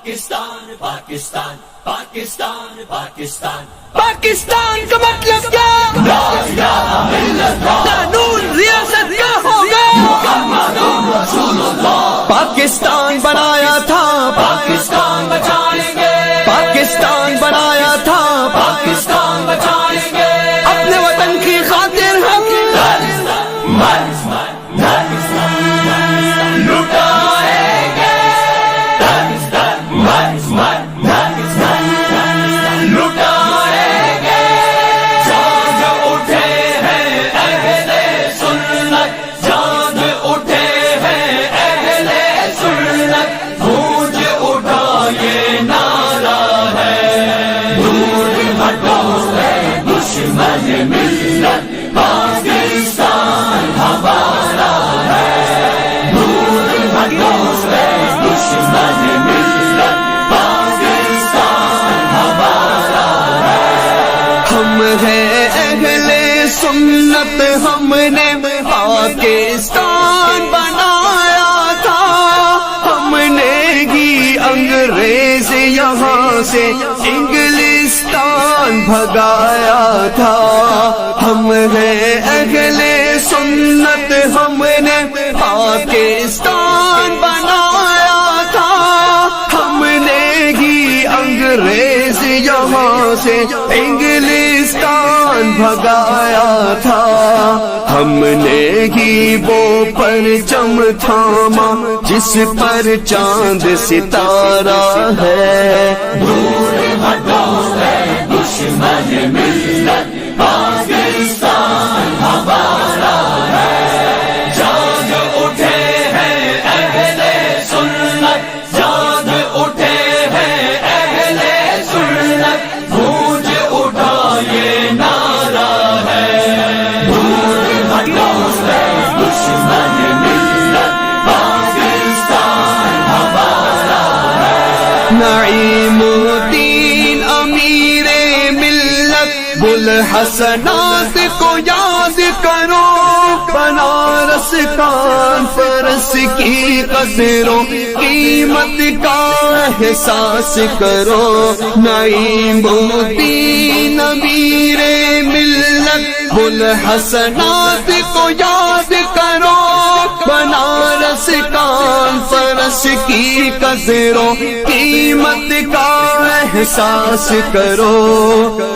پاکستان پاکستان پاکستان پاکستان پاکستان کا مطلب کیا؟ لا الہ الا اللہ قانون ریاست کا ہوگا. محمد رسول اللہ. پاکستان بنایا تھا پاکستان بچائیں گے. پاکستان بنایا تھا پاکستان بچائیں گے. اپنے وطن کی خاطر ہم لٹائیں گے. لٹائیں گے. جاگ اٹھے ہیں اہل سنت. جاگ اٹھے ہیں اہل سنت. گونج اٹھا یہ نعرہ ہے. دور ہٹو ہے دشمن ملت. پاکستان ہمارا ہے. دور ہٹو ہے دشمن ملت. پاکستان ہمارا ہے. ہم ہیں اہل سنت. ہم نے پاکستان بنایا تھا. ہم نے ہی انگریز یہاں سے انگلستان بھگایا تھا. ہم ہیں اہل سنت. ہم نے پاکستان بنایا تھا. ہم نے ہی انگریز یہاں سے انگلستان بھگایا تھا. ہم نے ہی وہ پرچم تھاما جس پر چاند ستارہ ہے. دور ہٹو ہے دشمن ملت. پاکستان ہمارا ہے. جاگ اٹھے ہیں اہل سنت. جاگ اٹھے ہیں اہل سنت. گونج اٹھا یہ نعرہ ہے. دور ہٹو ہے دشمن ملت. پاکستان ہمارا ہے. نعیم الدین امیر ملت. بوالحسنات کو یاد کرو. بنارس کانفرنس کی قدر و قیمت کا احساس کرو. نعیم الدین امیر ملت. بوالحسنات کو یاد کرو. بنارس کانفرنس کی قدر و قیمت کا احساس کرو.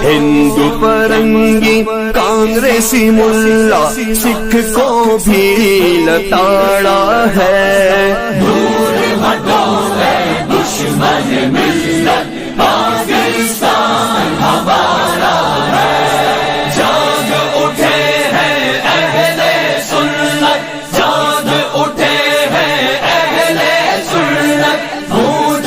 ہندو فرنگی کانگریسی ملا سکھ کو بھی لتاڑا ہے. دور ہٹو